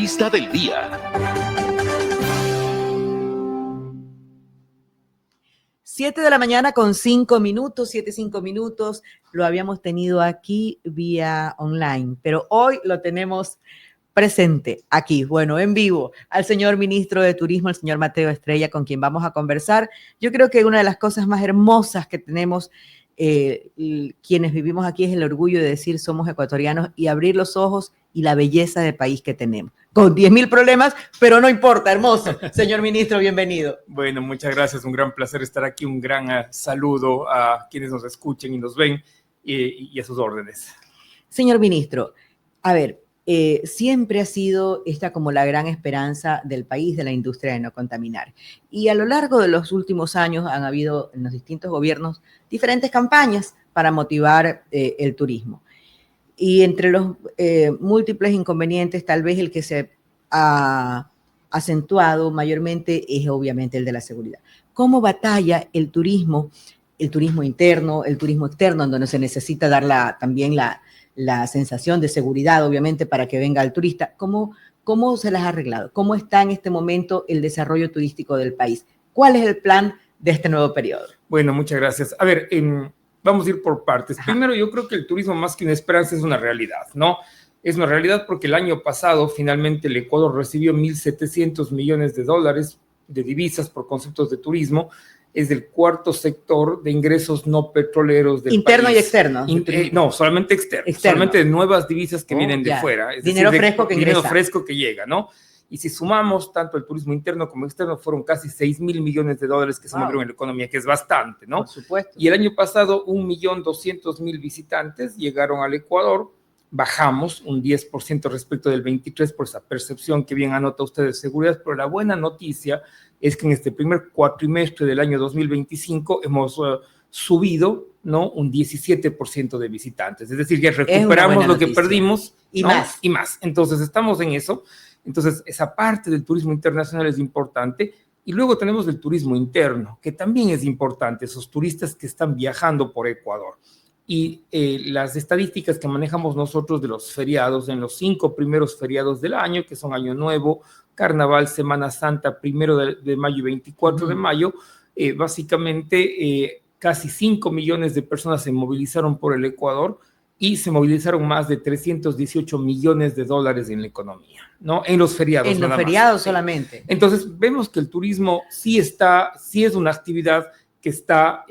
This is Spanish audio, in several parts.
Lista del día. 7 de la mañana con 5 minutos, 7:05 minutos. Lo habíamos tenido aquí vía online, pero hoy lo tenemos presente aquí, bueno, en vivo, al señor ministro de Turismo, el señor Mateo Estrella, con quien vamos a conversar. Yo creo que una de las cosas más hermosas que tenemos quienes vivimos aquí es el orgullo de decir somos ecuatorianos y abrir los ojos y la belleza de país que tenemos. Con 10,000 problemas, pero no importa, hermoso. Señor ministro, bienvenido. Bueno, muchas gracias, un gran placer estar aquí, un gran saludo a quienes nos escuchen y nos ven y a sus órdenes. Señor ministro, a ver, siempre ha sido esta como la gran esperanza del país, de la industria de no contaminar. Y a lo largo de los últimos años han habido en los distintos gobiernos diferentes campañas para motivar el turismo. Y entre los múltiples inconvenientes, tal vez el que se ha acentuado mayormente es obviamente el de la seguridad. ¿Cómo batalla el turismo interno, el turismo externo, en donde se necesita dar también la sensación de seguridad, obviamente, para que venga el turista? ¿Cómo se las ha arreglado? ¿Cómo está en este momento el desarrollo turístico del país? ¿Cuál es el plan de este nuevo periodo? Bueno, muchas gracias. A ver, vamos a ir por partes. Ajá. Primero, yo creo que el turismo, más que una esperanza, es una realidad, ¿no? Es una realidad porque el año pasado, finalmente, el Ecuador recibió $1.700 millones de divisas por conceptos de turismo. Es del cuarto sector de ingresos no petroleros del interno país. Y externo. No, solamente externo. Solamente de nuevas divisas que vienen de fuera. Es dinero decir, fresco que dinero ingresa. fresco que llega, ¿no? Y si sumamos tanto el turismo interno como externo, fueron casi $6,000 millones que se movieron en la economía, que es bastante, ¿no? Por supuesto. Y el año pasado, 1.200.000 visitantes llegaron al Ecuador. Bajamos un 10% respecto del 23% por esa percepción que bien anota usted de seguridad, pero la buena noticia es que en este primer cuatrimestre del año 2025 hemos subido, ¿no?, un 17% de visitantes. Es decir, que recuperamos lo que perdimos y, ¿no?, más. y más. Entonces, estamos en eso. Entonces, esa parte del turismo internacional es importante. Y luego tenemos el turismo interno, que también es importante, esos turistas que están viajando por Ecuador. Y las estadísticas que manejamos nosotros de los feriados, en los 5 primeros feriados del año, que son Año Nuevo, Carnaval, Semana Santa, 1 de mayo y 24 de mayo, básicamente casi 5 millones de personas se movilizaron por el Ecuador y se movilizaron más de $318 millones en la economía, ¿no? En los feriados. En los feriados solamente. Entonces, vemos que el turismo sí es una actividad que está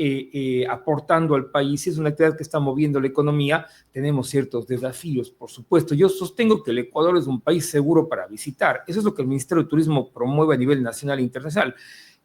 aportando al país, es una actividad que está moviendo la economía. Tenemos ciertos desafíos, por supuesto. Yo sostengo que el Ecuador es un país seguro para visitar. Eso es lo que el Ministerio de Turismo promueve a nivel nacional e internacional.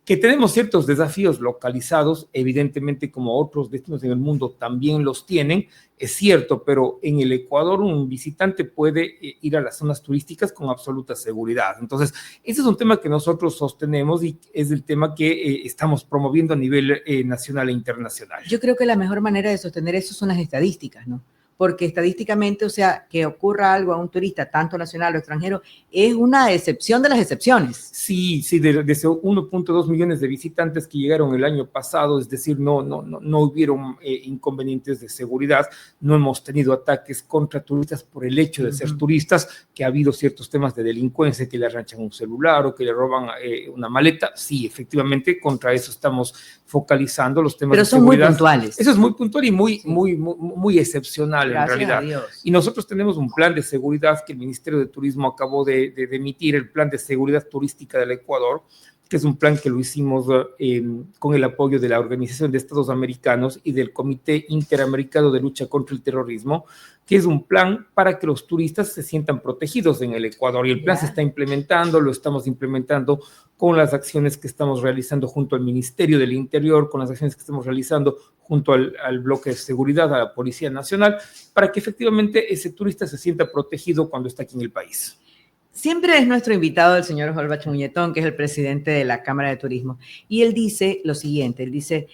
Que tenemos ciertos desafíos localizados, evidentemente como otros destinos en el mundo también los tienen, es cierto, pero en el Ecuador un visitante puede ir a las zonas turísticas con absoluta seguridad. Entonces, ese es un tema que nosotros sostenemos y es el tema que estamos promoviendo a nivel nacional e internacional. Yo creo que la mejor manera de sostener eso son las estadísticas, ¿no? Porque estadísticamente, o sea, que ocurra algo a un turista, tanto nacional o extranjero, es una excepción de las excepciones. Sí, de 1.2 millones de visitantes que llegaron el año pasado, es decir, no hubieron inconvenientes de seguridad, no hemos tenido ataques contra turistas por el hecho de ser turistas, que ha habido ciertos temas de delincuencia, que le arranchan un celular o que le roban una maleta. Sí, efectivamente, contra eso estamos focalizando los temas de seguridad. Pero son muy puntuales. Eso es muy puntual y muy excepcional. Gracias, en realidad. A Dios. Y nosotros tenemos un plan de seguridad que el Ministerio de Turismo acabó de emitir, el Plan de Seguridad Turística del Ecuador, que es un plan que lo hicimos con el apoyo de la Organización de Estados Americanos y del Comité Interamericano de Lucha contra el Terrorismo, que es un plan para que los turistas se sientan protegidos en el Ecuador. Y el plan se está implementando, lo estamos implementando con las acciones que estamos realizando junto al Ministerio del Interior, con las acciones que estamos realizando junto al bloque de seguridad, a la Policía Nacional, para que efectivamente ese turista se sienta protegido cuando está aquí en el país. Siempre es nuestro invitado el señor Olbach Muñetón, que es el presidente de la Cámara de Turismo, y él dice lo siguiente, él dice,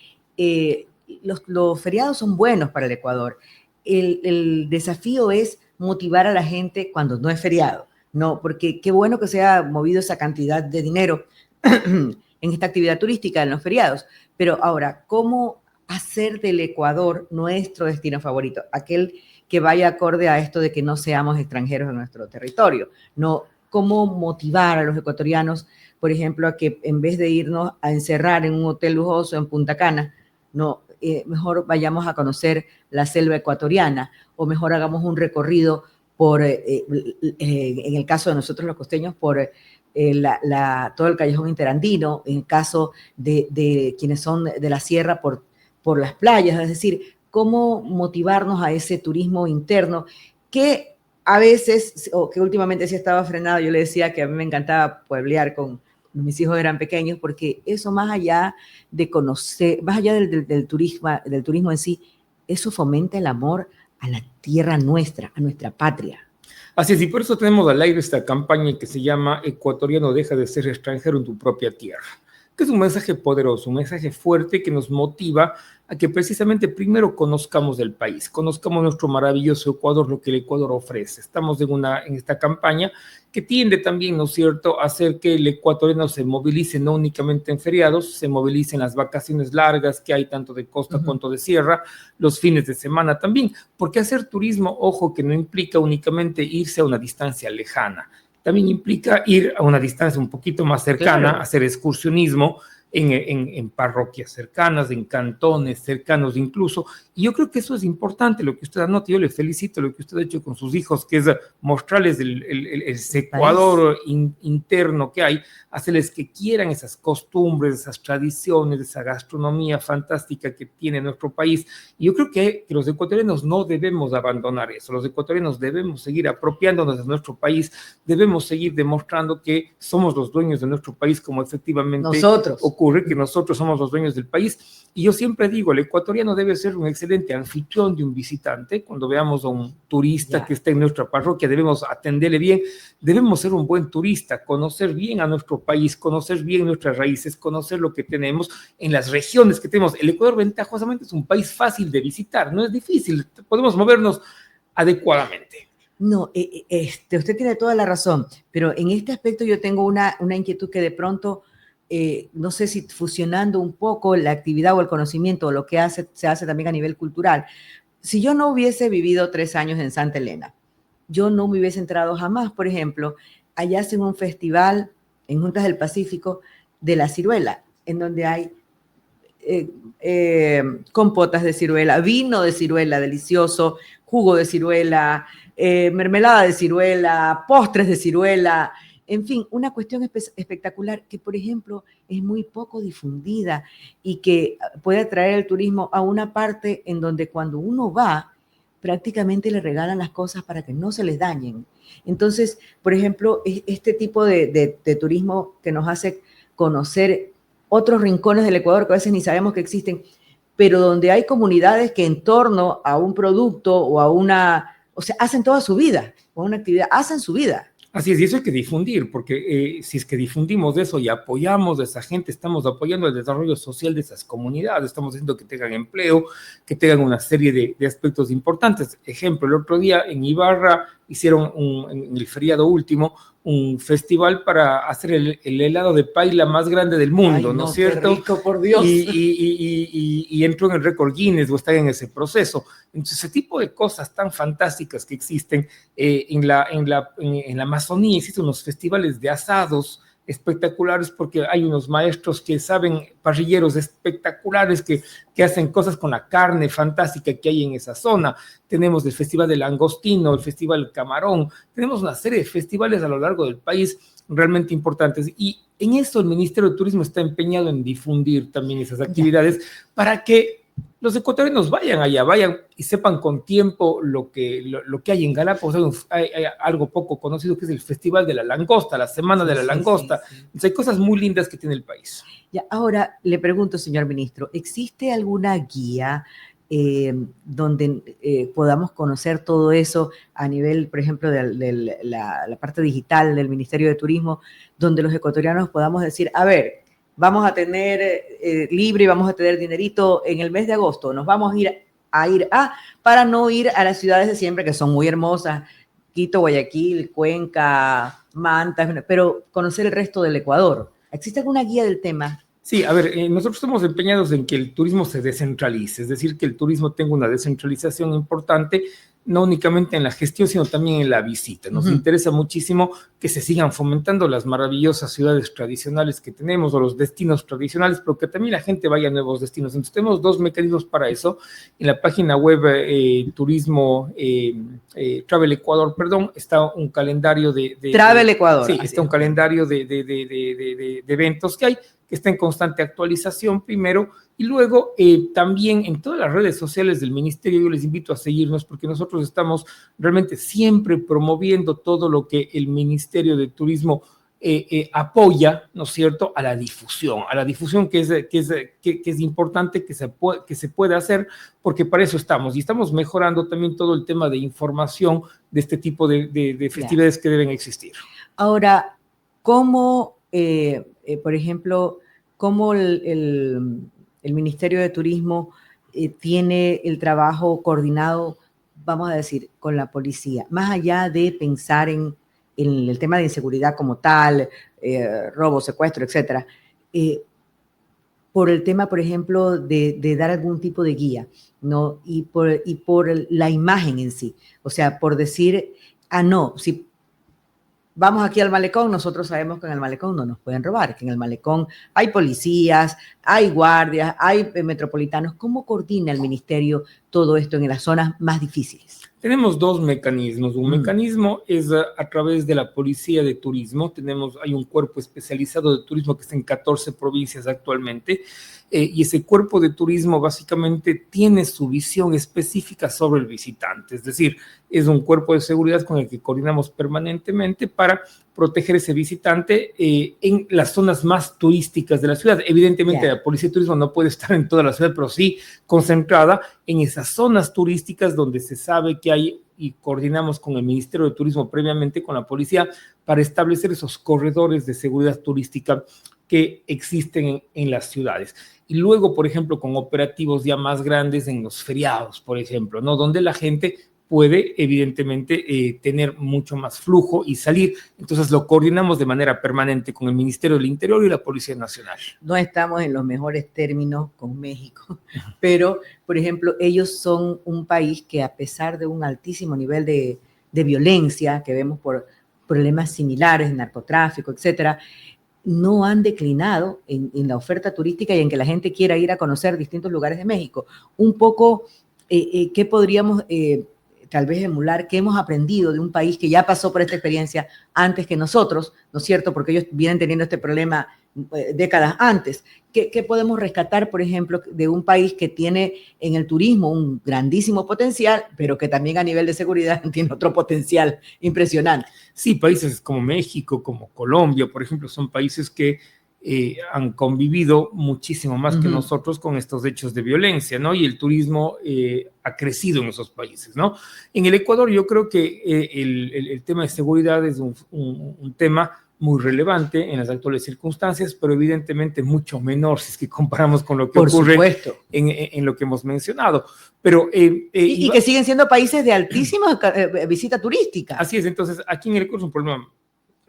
los feriados son buenos para el Ecuador, el desafío es motivar a la gente cuando no es feriado, no, porque qué bueno que se ha movido esa cantidad de dinero en esta actividad turística en los feriados, pero ahora, ¿cómo hacer del Ecuador nuestro destino favorito? Aquel que vaya acorde a esto de que no seamos extranjeros en nuestro territorio. No, cómo motivar a los ecuatorianos, por ejemplo, a que en vez de irnos a encerrar en un hotel lujoso en Punta Cana, no, mejor vayamos a conocer la selva ecuatoriana, o mejor hagamos un recorrido por, en el caso de nosotros los costeños, por todo el callejón interandino, en el caso de quienes son de la sierra, por las playas, es decir, cómo motivarnos a ese turismo interno que a veces, o que últimamente sí estaba frenado. Yo le decía que a mí me encantaba pueblear con mis hijos eran pequeños, porque eso más allá de conocer, más allá del turismo en sí, eso fomenta el amor a la tierra nuestra, a nuestra patria. Así es, y por eso tenemos al aire esta campaña que se llama Ecuatoriano deja de ser extranjero en tu propia tierra, que es un mensaje poderoso, un mensaje fuerte que nos motiva a que precisamente primero conozcamos el país, conozcamos nuestro maravilloso Ecuador, lo que el Ecuador ofrece. Estamos en esta campaña que tiende también, ¿no es cierto?, a hacer que el ecuatoriano se movilice no únicamente en feriados, se movilice en las vacaciones largas que hay tanto de costa cuanto de sierra, los fines de semana también, porque hacer turismo, ojo, que no implica únicamente irse a una distancia lejana, también implica ir a una distancia un poquito más cercana, claro, hacer excursionismo en parroquias cercanas, en cantones cercanos incluso, y yo creo que eso es importante, lo que usted anota. Yo le felicito lo que usted ha hecho con sus hijos, que es mostrarles el Ecuador interno que hay, hacerles que quieran esas costumbres, esas tradiciones, esa gastronomía fantástica que tiene nuestro país, y yo creo que los ecuatorianos no debemos abandonar eso, los ecuatorianos debemos seguir apropiándonos de nuestro país, debemos seguir demostrando que somos los dueños de nuestro país, como efectivamente ocurre, que nosotros somos los dueños del país. Y yo siempre digo, el ecuatoriano debe ser un excelente anfitrión de un visitante. Cuando veamos a un turista que está en nuestra parroquia, debemos atenderle bien, debemos ser un buen turista, conocer bien a nuestro país, conocer bien nuestras raíces, conocer lo que tenemos en las regiones que tenemos. El Ecuador ventajosamente es un país fácil de visitar, no es difícil, podemos movernos adecuadamente. No, usted tiene toda la razón, pero en este aspecto yo tengo una inquietud que de pronto, no sé si fusionando un poco la actividad o el conocimiento o lo que se hace también a nivel cultural. Si yo no hubiese vivido 3 años en Santa Elena, yo no me hubiese entrado jamás, por ejemplo, allá hacen un festival en Juntas del Pacífico de la ciruela, en donde hay compotas de ciruela, vino de ciruela delicioso, jugo de ciruela, mermelada de ciruela, postres de ciruela, en fin, una cuestión espectacular que, por ejemplo, es muy poco difundida y que puede atraer el turismo a una parte en donde cuando uno va, prácticamente le regalan las cosas para que no se les dañen. Entonces, por ejemplo, este tipo de turismo que nos hace conocer otros rincones del Ecuador que a veces ni sabemos que existen, pero donde hay comunidades que en torno a un producto o a o sea, hacen toda su vida, o una actividad, hacen su vida. Así es, y eso hay que difundir, porque si es que difundimos eso y apoyamos a esa gente, estamos apoyando el desarrollo social de esas comunidades, estamos haciendo que tengan empleo, que tengan una serie de aspectos importantes. Ejemplo, el otro día en Ibarra hicieron en el feriado último un festival para hacer el helado de paila más grande del mundo. Ay, ¿no es cierto? Qué rico, por Dios. Y entró en el récord Guinness o está en ese proceso. Entonces, ese tipo de cosas tan fantásticas que existen en la Amazonía, existen unos festivales de asados espectaculares, porque hay unos maestros que saben, parrilleros espectaculares que hacen cosas con la carne fantástica que hay en esa zona. Tenemos el Festival del Langostino, el Festival Camarón, tenemos una serie de festivales a lo largo del país realmente importantes, y en eso el Ministerio de Turismo está empeñado en difundir también esas actividades para que los ecuatorianos vayan allá, vayan y sepan con tiempo lo que hay en Galápagos. Hay algo poco conocido que es el Festival de la Langosta, la Semana de la Langosta. Sí. Entonces hay cosas muy lindas que tiene el país. Ya, ahora le pregunto, señor ministro, ¿existe alguna guía donde podamos conocer todo eso a nivel, por ejemplo, de la parte digital del Ministerio de Turismo, donde los ecuatorianos podamos decir, a ver, vamos a tener libre y vamos a tener dinerito en el mes de agosto, nos vamos a ir para no ir a las ciudades de siempre, que son muy hermosas, Quito, Guayaquil, Cuenca, Manta, pero conocer el resto del Ecuador? ¿Existe alguna guía del tema? Sí, a ver, nosotros estamos empeñados en que el turismo se descentralice, es decir, que el turismo tenga una descentralización importante no únicamente en la gestión, sino también en la visita. Nos interesa muchísimo que se sigan fomentando las maravillosas ciudades tradicionales que tenemos o los destinos tradicionales, pero que también la gente vaya a nuevos destinos. Entonces tenemos dos mecanismos para eso. En la página web Travel Ecuador, perdón, está un calendario Travel Ecuador. Sí, está un calendario de eventos que hay, que está en constante actualización primero, y luego también en todas las redes sociales del Ministerio yo les invito a seguirnos porque nosotros estamos realmente siempre promoviendo todo lo que el Ministerio de Turismo apoya, ¿no es cierto?, a la difusión que es importante que se pueda hacer, porque para eso estamos, y estamos mejorando también todo el tema de información de este tipo de festividades que deben existir. Ahora, ¿cómo, por ejemplo, cómo el Ministerio de Turismo tiene el trabajo coordinado, vamos a decir, con la policía, más allá de pensar en el tema de inseguridad como tal, robo, secuestro, etcétera, por el tema, por ejemplo, de dar algún tipo de guía, ¿no? Y por la imagen en sí, o sea, por decir, no, si vamos aquí al malecón, nosotros sabemos que en el malecón no nos pueden robar, que en el malecón hay policías, hay guardias, hay metropolitanos. ¿Cómo coordina el ministerio todo esto en las zonas más difíciles? Tenemos dos mecanismos. Un mecanismo es a través de la Policía de Turismo. Hay un cuerpo especializado de turismo que está en 14 provincias actualmente, y ese cuerpo de turismo básicamente tiene su visión específica sobre el visitante. Es decir, es un cuerpo de seguridad con el que coordinamos permanentemente para proteger ese visitante en las zonas más turísticas de la ciudad. Evidentemente, la Policía de Turismo no puede estar en toda la ciudad, pero sí concentrada en esas zonas turísticas donde se sabe que hay, y coordinamos con el Ministerio de Turismo previamente, con la policía, para establecer esos corredores de seguridad turística que existen en las ciudades. Y luego, por ejemplo, con operativos ya más grandes en los feriados, por ejemplo, ¿no? Donde la gente puede, evidentemente, tener mucho más flujo y salir. Entonces, lo coordinamos de manera permanente con el Ministerio del Interior y la Policía Nacional. No estamos en los mejores términos con México, pero, por ejemplo, ellos son un país que, a pesar de un altísimo nivel de violencia que vemos por problemas similares, narcotráfico, etcétera, no han declinado en la oferta turística y en que la gente quiera ir a conocer distintos lugares de México. Un poco, ¿qué podríamos tal vez emular? ¿Qué hemos aprendido de un país que ya pasó por esta experiencia antes que nosotros, ¿no es cierto? Porque ellos vienen teniendo este problema décadas antes. ¿Qué podemos rescatar, por ejemplo, de un país que tiene en el turismo un grandísimo potencial, pero que también a nivel de seguridad tiene otro potencial impresionante? Sí, países como México, como Colombia, por ejemplo, son países que han convivido muchísimo más que nosotros con estos hechos de violencia, ¿no? Y el turismo ha crecido en esos países, ¿no? En el Ecuador yo creo que el tema de seguridad es un tema muy relevante en las actuales circunstancias, pero evidentemente mucho menor si es que comparamos con lo que ocurre en lo que hemos mencionado. Pero, y que siguen siendo países de altísima visita turística. Así es, entonces aquí en el Ecuador es un problema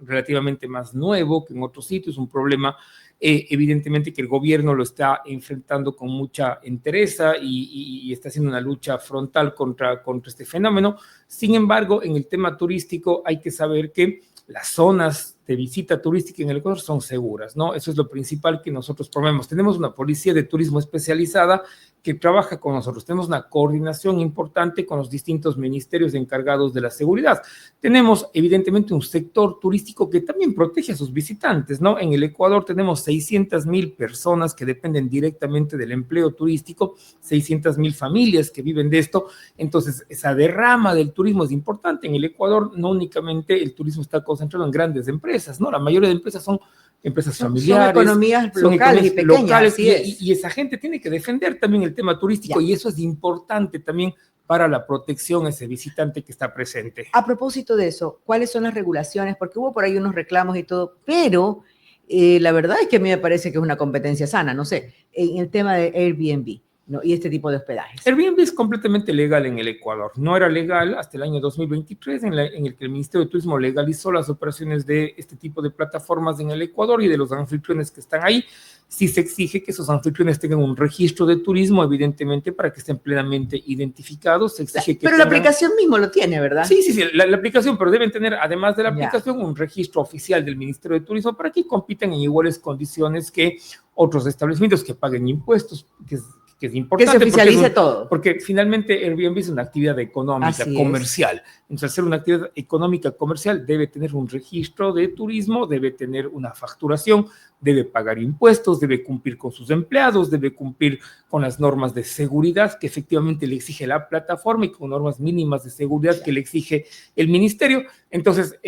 relativamente más nuevo que en otros sitios, un problema evidentemente que el gobierno lo está enfrentando con mucha entereza y está haciendo una lucha frontal contra este fenómeno. Sin embargo, en el tema turístico hay que saber que las zonas de visita turística en el Ecuador son seguras, ¿no? Eso es lo principal que nosotros promovemos. Tenemos una policía de turismo especializada que trabaja con nosotros. Tenemos una coordinación importante con los distintos ministerios encargados de la seguridad. Tenemos, evidentemente, un sector turístico que también protege a sus visitantes, ¿no? En el Ecuador tenemos 600,000 personas que dependen directamente del empleo turístico, 600,000 familias que viven de esto. Entonces, esa derrama del turismo es importante. En el Ecuador no únicamente el turismo está concentrado en grandes empresas, ¿no? La mayoría de empresas son empresas familiares. Son economías locales y pequeñas. Locales, y esa gente tiene que defender también el tema turístico, y eso es importante también para la protección a ese visitante que está presente. A propósito de eso, ¿cuáles son las regulaciones? Porque hubo por ahí unos reclamos y todo, pero la verdad es que a mí me parece que es una competencia sana, no sé, en el tema de Airbnb, ¿no? Y este tipo de hospedajes. Airbnb es completamente legal en el Ecuador. No era legal hasta el año 2023, en el que el Ministerio de Turismo legalizó las operaciones de este tipo de plataformas en el Ecuador y de los anfitriones que están ahí. Sí se exige que esos anfitriones tengan un registro de turismo, evidentemente, para que estén plenamente identificados. Se exige que pero la aplicación mismo lo tiene, ¿verdad? Sí, la aplicación, pero deben tener, además de la aplicación, un registro oficial del Ministerio de Turismo para que compiten en iguales condiciones que otros establecimientos que paguen impuestos, que es importante. Que se oficialice todo. Porque finalmente Airbnb es una actividad económica, comercial. Entonces, al ser una actividad económica comercial, debe tener un registro de turismo, debe tener una facturación, debe pagar impuestos, debe cumplir con sus empleados, debe cumplir con las normas de seguridad que efectivamente le exige la plataforma y con normas mínimas de seguridad que le exige el ministerio. Entonces,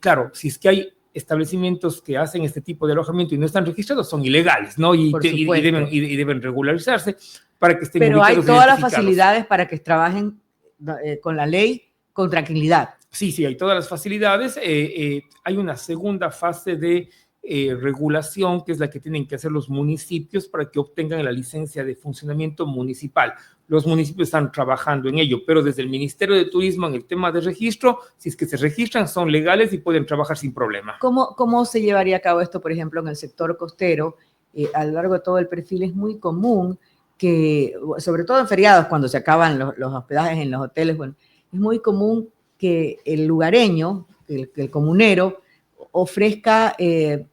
claro, si es que hay establecimientos que hacen este tipo de alojamiento y no están registrados son ilegales, ¿no? Y deben regularizarse para que estén Pero ubicados, hay todas las facilidades para que trabajen con la ley con tranquilidad. Sí, hay todas las facilidades. Hay una segunda fase de regulación, que es la que tienen que hacer los municipios para que obtengan la licencia de funcionamiento municipal. Los municipios están trabajando en ello, pero desde el Ministerio de Turismo en el tema de registro, si es que se registran, son legales y pueden trabajar sin problema. ¿Cómo se llevaría a cabo esto, por ejemplo, en el sector costero? A lo largo de todo el perfil es muy común que, sobre todo en feriados, cuando se acaban los hospedajes en los hoteles, bueno, es muy común que el lugareño, el comunero, ofrezca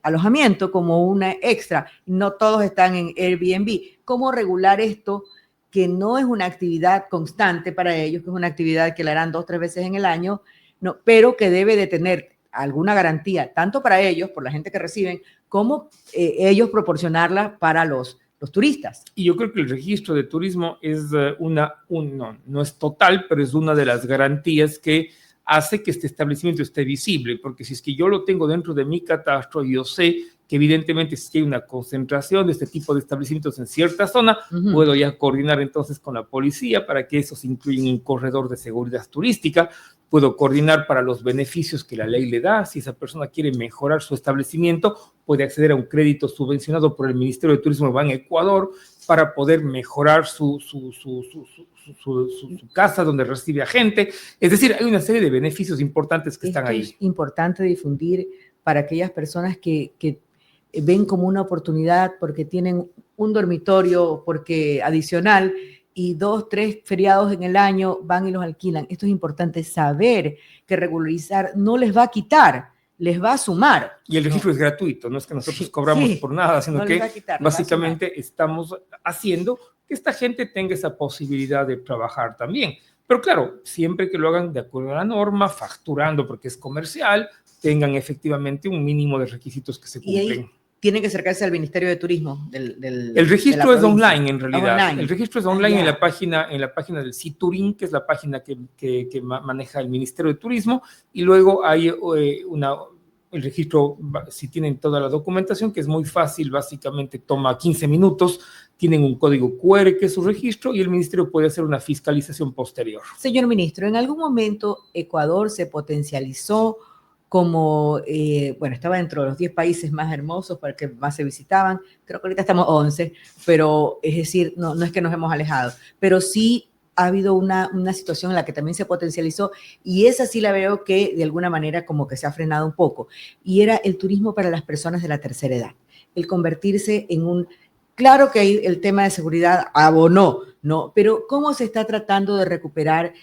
alojamiento como una extra. No todos están en Airbnb. ¿Cómo regular esto, que no es una actividad constante para ellos, que es una actividad que la harán 2 o 3 veces en el año, no, pero que debe de tener alguna garantía, tanto para ellos, por la gente que reciben, como ellos proporcionarla para los turistas? Y yo creo que el registro de turismo es no es total, pero es una de las garantías que hace que este establecimiento esté visible, porque si es que yo lo tengo dentro de mi catastro, yo sé que evidentemente si hay una concentración de este tipo de establecimientos en cierta zona, puedo ya coordinar entonces con la policía para que eso se incluya en un corredor de seguridad turística, puedo coordinar para los beneficios que la ley le da. Si esa persona quiere mejorar su establecimiento, puede acceder a un crédito subvencionado por el Ministerio de Turismo de Ban Ecuador para poder mejorar su casa donde recibe a gente. Es decir, hay una serie de beneficios importantes que están ahí. Es importante difundir para aquellas personas que ven como una oportunidad porque tienen un dormitorio porque adicional y 2, 3 feriados en el año van y los alquilan. Esto es importante saber que regularizar no les va a quitar, les va a sumar. Y el registro es gratuito, no es que nosotros cobramos por nada, sino que básicamente estamos haciendo que esta gente tenga esa posibilidad de trabajar también. Pero claro, siempre que lo hagan de acuerdo a la norma, facturando porque es comercial, tengan efectivamente un mínimo de requisitos que se cumplen. Tienen que acercarse al Ministerio de Turismo. El registro es online, en realidad. Online. El registro es online en la página del CITURIN, que es la página que maneja el Ministerio de Turismo, y luego hay el registro, si tienen toda la documentación, que es muy fácil, básicamente toma 15 minutos, tienen un código QR que es su registro y el ministerio puede hacer una fiscalización posterior. Señor ministro, ¿en algún momento Ecuador se potencializó como, estaba dentro de los 10 países más hermosos para que más se visitaban? Creo que ahorita estamos 11, pero es decir, no es que nos hemos alejado, pero sí ha habido una situación en la que también se potencializó, y esa sí la veo que de alguna manera como que se ha frenado un poco, y era el turismo para las personas de la tercera edad, el convertirse en un... Claro que ahí el tema de seguridad abonó, ¿no? Pero ¿cómo se está tratando de recuperar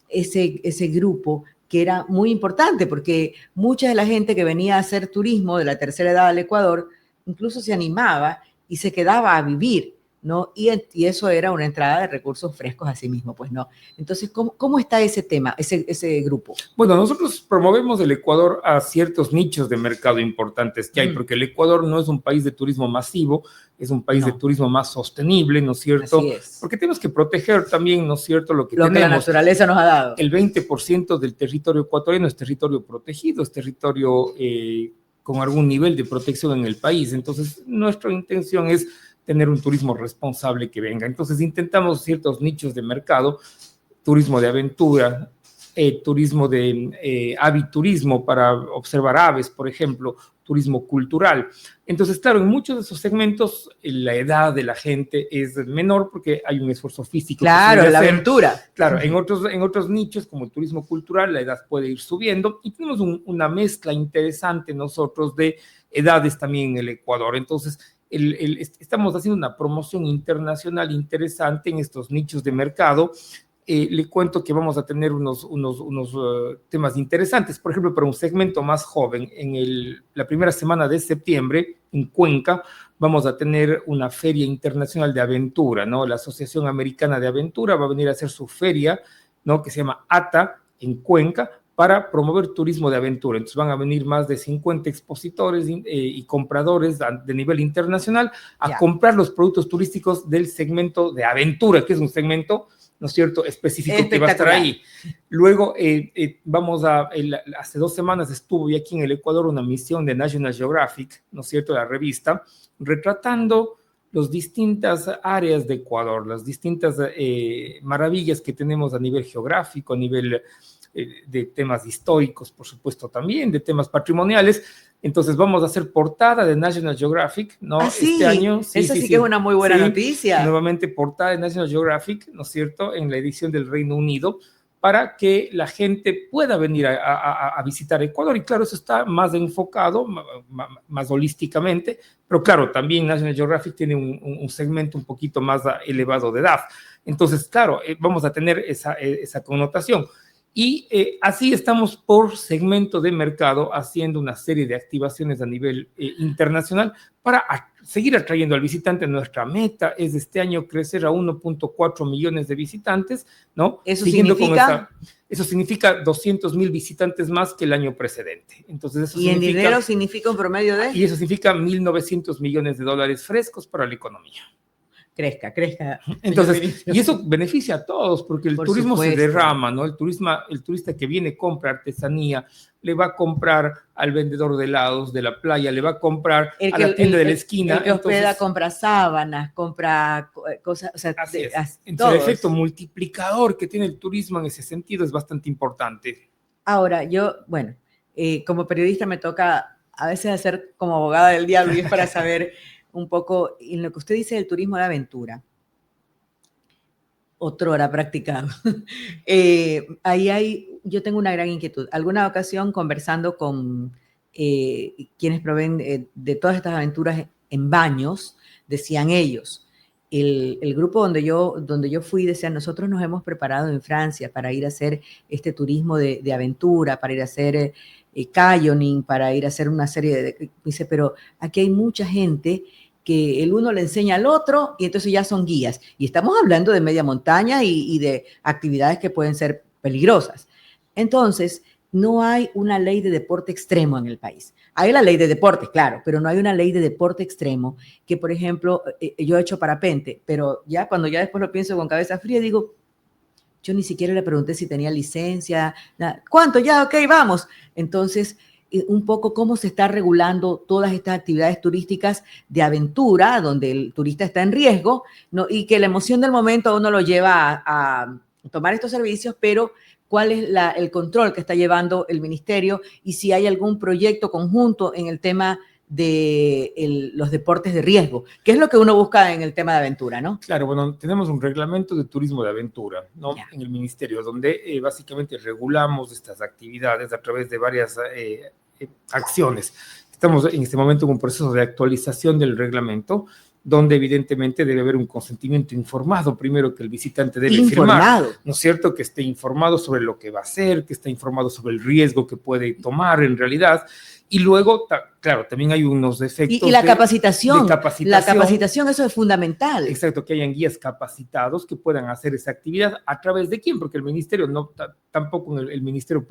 ese grupo que era muy importante? Porque mucha de la gente que venía a hacer turismo de la tercera edad al Ecuador incluso se animaba y se quedaba a vivir, ¿no? Y eso era una entrada de recursos frescos a sí mismo, pues, ¿no? Entonces, ¿cómo está ese tema, ese grupo? Bueno, nosotros promovemos el Ecuador a ciertos nichos de mercado importantes que hay, porque el Ecuador no es un país de turismo masivo, es un país de turismo más sostenible, ¿no es cierto? Así es. Porque tenemos que proteger también, ¿no es cierto?, lo que tenemos. La naturaleza nos ha dado. El 20% del territorio ecuatoriano es territorio protegido, es territorio con algún nivel de protección en el país. Entonces, nuestra intención es tener un turismo responsable que venga. Entonces intentamos ciertos nichos de mercado, turismo de aventura, turismo de aviturismo para observar aves, por ejemplo, turismo cultural. Entonces, claro, en muchos de esos segmentos la edad de la gente es menor porque hay un esfuerzo físico. Claro, la aventura. Claro, en otros nichos, como el turismo cultural, la edad puede ir subiendo y tenemos una mezcla interesante nosotros de edades también en el Ecuador. Entonces, estamos haciendo una promoción internacional interesante en estos nichos de mercado. Le cuento que vamos a tener unos temas interesantes. Por ejemplo, para un segmento más joven, la primera semana de septiembre, en Cuenca, vamos a tener una feria internacional de aventura, ¿no? La Asociación Americana de Aventura va a venir a hacer su feria, ¿no? Que se llama ATA, en Cuenca, para promover turismo de aventura. Entonces van a venir más de 50 expositores y compradores de nivel internacional a comprar los productos turísticos del segmento de aventura, que es un segmento, ¿no es cierto?, específico que va a estar ahí. Luego, hace 2 semanas estuvo ya aquí en el Ecuador una misión de National Geographic, ¿no es cierto?, la revista, retratando las distintas áreas de Ecuador, las distintas maravillas que tenemos a nivel geográfico, a nivel de temas históricos, por supuesto también, de temas patrimoniales. Entonces vamos a hacer portada de National Geographic, ¿no? Sí, este año. Sí, eso sí que es una muy buena noticia. Nuevamente portada de National Geographic, ¿no es cierto?, en la edición del Reino Unido, para que la gente pueda venir a visitar Ecuador. Y claro, eso está más enfocado, más holísticamente, pero claro, también National Geographic tiene un segmento un poquito más elevado de edad. Entonces, claro, vamos a tener esa connotación. Y así estamos por segmento de mercado haciendo una serie de activaciones a nivel internacional para seguir atrayendo al visitante. Nuestra meta es este año crecer a 1.4 millones de visitantes, ¿no? ¿Eso significa? Eso significa 200,000 visitantes más que el año precedente. Entonces, eso ¿Y en dinero significa un promedio de? Y eso significa 1.900 millones de dólares frescos para la economía. Crezca. Entonces, y eso beneficia a todos, porque el turismo se derrama, ¿no? El turista que viene compra artesanía, le va a comprar al vendedor de helados de la playa, le va a comprar a la tienda de la esquina. El que hospeda compra sábanas, compra cosas, o sea, entonces, el efecto multiplicador que tiene el turismo en ese sentido es bastante importante. Ahora, como periodista me toca a veces hacer como abogada del diablo y es para saber un poco en lo que usted dice del turismo de aventura. Otrora practicado. Yo tengo una gran inquietud. Alguna ocasión conversando con quienes proveen de todas estas aventuras en baños, decían ellos, el grupo donde yo fui, decían, nosotros nos hemos preparado en Francia para ir a hacer este turismo de aventura, para ir a hacer canyoning, para ir a hacer una serie de... Dice, pero aquí hay mucha gente que el uno le enseña al otro y entonces ya son guías. Y estamos hablando de media montaña y de actividades que pueden ser peligrosas. Entonces, no hay una ley de deporte extremo en el país. Hay la ley de deporte, claro, pero no hay una ley de deporte extremo que, por ejemplo, yo he hecho parapente, pero ya cuando ya después lo pienso con cabeza fría, digo, yo ni siquiera le pregunté si tenía licencia, nada. ¿Cuánto? Ya, ok, vamos. Entonces, un poco cómo se está regulando todas estas actividades turísticas de aventura, donde el turista está en riesgo, ¿no? Y que la emoción del momento a uno lo lleva a tomar estos servicios, pero cuál es el control que está llevando el ministerio y si hay algún proyecto conjunto en el tema de los deportes de riesgo, que es lo que uno busca en el tema de aventura, ¿no? Claro, bueno, tenemos un reglamento de turismo de aventura, ¿no? En el ministerio, donde básicamente regulamos estas actividades a través de varias acciones. Estamos en este momento en un proceso de actualización del reglamento, donde evidentemente debe haber un consentimiento informado, primero que el visitante debe firmar, ¿no es cierto? Que esté informado sobre lo que va a hacer, que esté informado sobre el riesgo que puede tomar en realidad, y luego, claro, también hay unos efectos y la capacitación. La capacitación, eso es fundamental. Exacto, que hayan guías capacitados que puedan hacer esa actividad. ¿A través de quién? Porque el ministerio tampoco el ministerio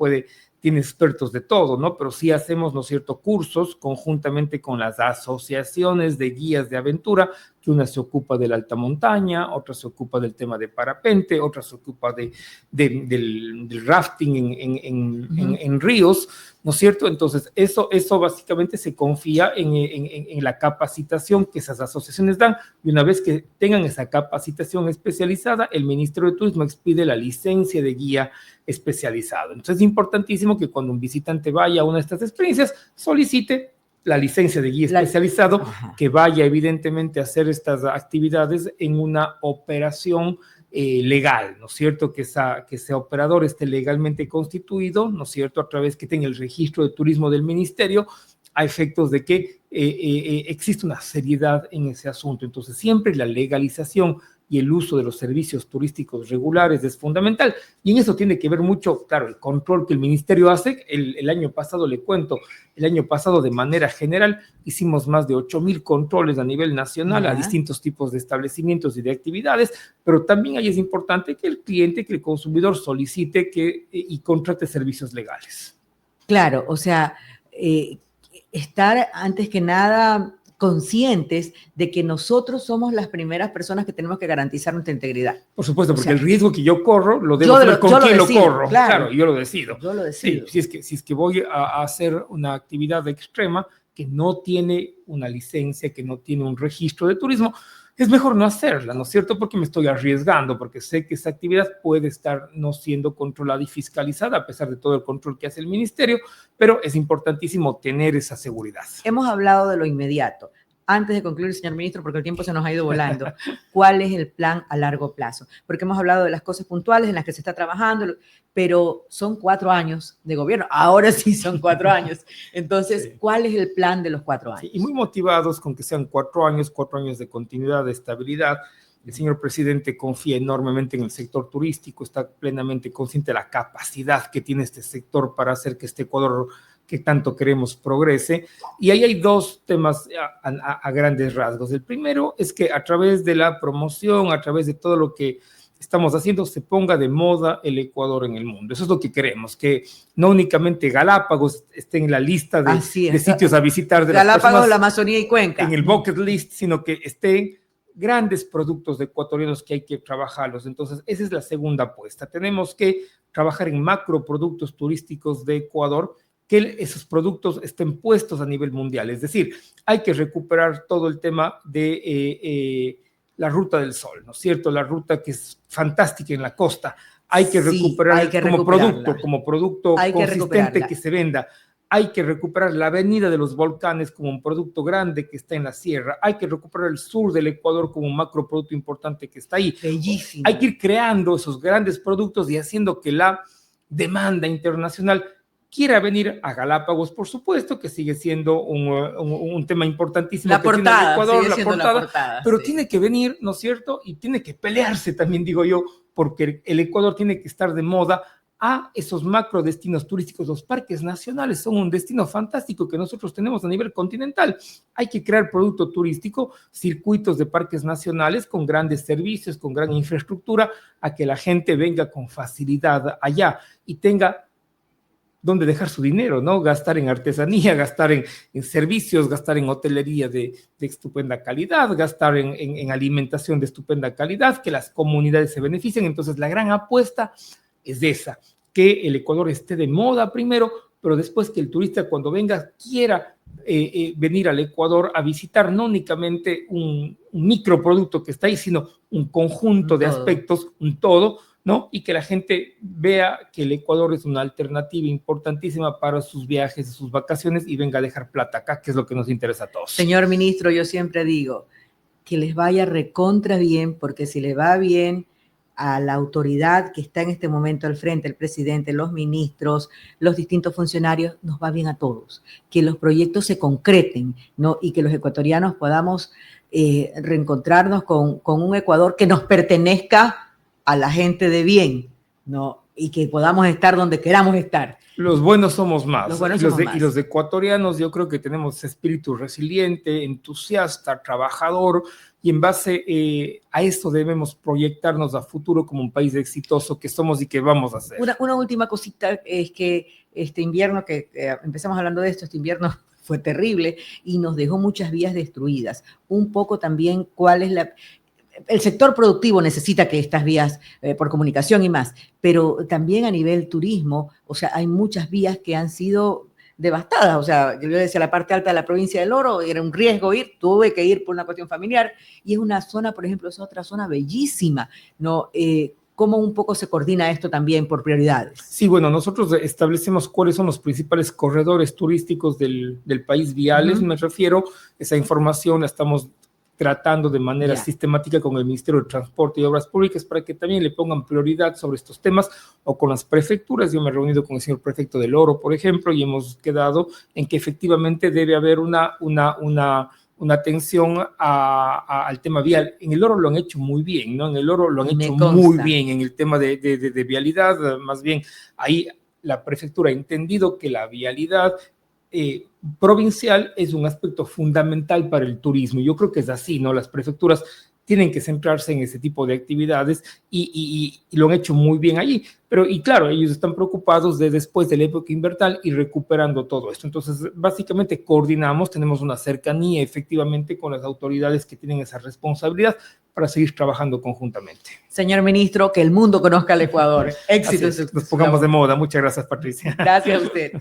tiene expertos de todo, ¿no? Pero sí hacemos, ¿no es cierto?, cursos conjuntamente con las asociaciones de guías de aventura que una se ocupa de la alta montaña, otra se ocupa del tema de parapente, otra se ocupa del rafting en ríos, ¿no es cierto? Entonces, eso básicamente se confía en la capacitación que esas asociaciones dan, y una vez que tengan esa capacitación especializada, el Ministerio de Turismo expide la licencia de guía especializado. Entonces, es importantísimo que cuando un visitante vaya a una de estas experiencias, solicite la licencia de guía especializado, que vaya evidentemente a hacer estas actividades en una operación legal, ¿no es cierto? Que ese operador esté legalmente constituido, ¿no es cierto? A través que tenga el registro de turismo del ministerio, a efectos de que existe una seriedad en ese asunto. Entonces, siempre la legalización y el uso de los servicios turísticos regulares es fundamental. Y en eso tiene que ver mucho, claro, el control que el ministerio hace. El año pasado, le cuento, el año pasado de manera general hicimos más de 8,000 controles a nivel nacional a distintos tipos de establecimientos y de actividades, pero también ahí es importante que el cliente, que el consumidor solicite y contrate servicios legales. Claro, o sea, estar antes que nada conscientes de que nosotros somos las primeras personas que tenemos que garantizar nuestra integridad. Por supuesto, porque el riesgo que yo corro lo debo saber con quién lo corro. Claro, yo lo decido. Yo lo decido. Sí, si es que voy a hacer una actividad extrema que no tiene una licencia, que no tiene un registro de turismo, es mejor no hacerla, ¿no es cierto? Porque me estoy arriesgando, porque sé que esa actividad puede estar no siendo controlada y fiscalizada, a pesar de todo el control que hace el ministerio, pero es importantísimo tener esa seguridad. Hemos hablado de lo inmediato. Antes de concluir, señor ministro, porque el tiempo se nos ha ido volando, ¿cuál es el plan a largo plazo? Porque hemos hablado de las cosas puntuales en las que se está trabajando, pero son 4 años de gobierno. Ahora sí son 4 años. Entonces, sí. ¿Cuál es el plan de los 4 años? Sí, y muy motivados con que sean 4 años de continuidad, de estabilidad. El señor presidente confía enormemente en el sector turístico, está plenamente consciente de la capacidad que tiene este sector para hacer que este Ecuador que tanto queremos progrese. Y ahí hay 2 temas a grandes rasgos. El primero es que a través de la promoción, a través de todo lo que estamos haciendo, se ponga de moda el Ecuador en el mundo. Eso es lo que queremos, que no únicamente Galápagos esté en la lista de sitios a visitar de Galápagos, las personas, la Amazonía y Cuenca. En el bucket list, sino que estén grandes productos ecuatorianos que hay que trabajarlos. Entonces, esa es la segunda apuesta. Tenemos que trabajar en macroproductos turísticos de Ecuador, que esos productos estén puestos a nivel mundial. Es decir, hay que recuperar todo el tema de la Ruta del Sol, ¿no es cierto? La ruta que es fantástica en la costa. Hay que recuperar como producto consistente que se venda. Hay que recuperar la Avenida de los Volcanes como un producto grande que está en la sierra. Hay que recuperar el sur del Ecuador como un macroproducto importante que está ahí. Bellísimo. Hay que ir creando esos grandes productos y haciendo que la demanda internacional quiera venir a Galápagos, por supuesto, que sigue siendo un tema importantísimo. La portada, Ecuador, la portada, pero sí. Tiene que venir, ¿no es cierto? Y tiene que pelearse también, digo yo, porque el Ecuador tiene que estar de moda a esos macro destinos turísticos. Los parques nacionales son un destino fantástico que nosotros tenemos a nivel continental. Hay que crear producto turístico, circuitos de parques nacionales con grandes servicios, con gran infraestructura, a que la gente venga con facilidad allá y tenga dónde dejar su dinero, ¿no? Gastar en artesanía, gastar en servicios, gastar en hotelería de estupenda calidad, gastar en alimentación de estupenda calidad, que las comunidades se beneficien. Entonces, la gran apuesta es esa, que el Ecuador esté de moda primero, pero después que el turista cuando venga quiera venir al Ecuador a visitar no únicamente un microproducto que está ahí, sino un conjunto de aspectos, un todo, ¿no? Y que la gente vea que el Ecuador es una alternativa importantísima para sus viajes, sus vacaciones, y venga a dejar plata acá, que es lo que nos interesa a todos. Señor ministro, yo siempre digo que les vaya recontra bien, porque si le va bien a la autoridad que está en este momento al frente, el presidente, los ministros, los distintos funcionarios, nos va bien a todos. Que los proyectos se concreten, ¿no? Y que los ecuatorianos podamos reencontrarnos con un Ecuador que nos pertenezca a la gente de bien, ¿no? Y que podamos estar donde queramos estar. Los buenos somos más. Y los ecuatorianos, yo creo que tenemos ese espíritu resiliente, entusiasta, trabajador, y en base a eso debemos proyectarnos a futuro como un país exitoso que somos y que vamos a ser. Una última cosita es que este invierno, que empezamos hablando de esto, este invierno fue terrible y nos dejó muchas vías destruidas. Un poco también cuál es el sector productivo necesita que estas vías por comunicación y más, pero también a nivel turismo, o sea, hay muchas vías que han sido devastadas. O sea, yo decía, la parte alta de la provincia del Oro, era un riesgo ir, tuve que ir por una cuestión familiar, y es una zona, por ejemplo, es otra zona bellísima, ¿no? ¿Cómo un poco se coordina esto también por prioridades? Sí, bueno, nosotros establecemos cuáles son los principales corredores turísticos del país viales, me refiero, esa información la estamos tratando de manera sistemática con el Ministerio de Transporte y Obras Públicas para que también le pongan prioridad sobre estos temas, o con las prefecturas. Yo me he reunido con el señor prefecto del Oro, por ejemplo, y hemos quedado en que efectivamente debe haber una atención al tema vial. En el Oro lo han hecho muy bien, ¿no? En el Oro lo han hecho muy bien en el tema de vialidad. Más bien, ahí la prefectura ha entendido que la vialidad provincial es un aspecto fundamental para el turismo. Yo creo que es así, ¿no? Las prefecturas tienen que centrarse en ese tipo de actividades y lo han hecho muy bien allí. Pero, y claro, ellos están preocupados de después de la época invernal y recuperando todo esto. Entonces, básicamente coordinamos, tenemos una cercanía efectivamente con las autoridades que tienen esa responsabilidad para seguir trabajando conjuntamente. Señor ministro, que el mundo conozca al Ecuador. Éxito. Nos pongamos de moda. Muchas gracias, Patricia. Gracias a usted.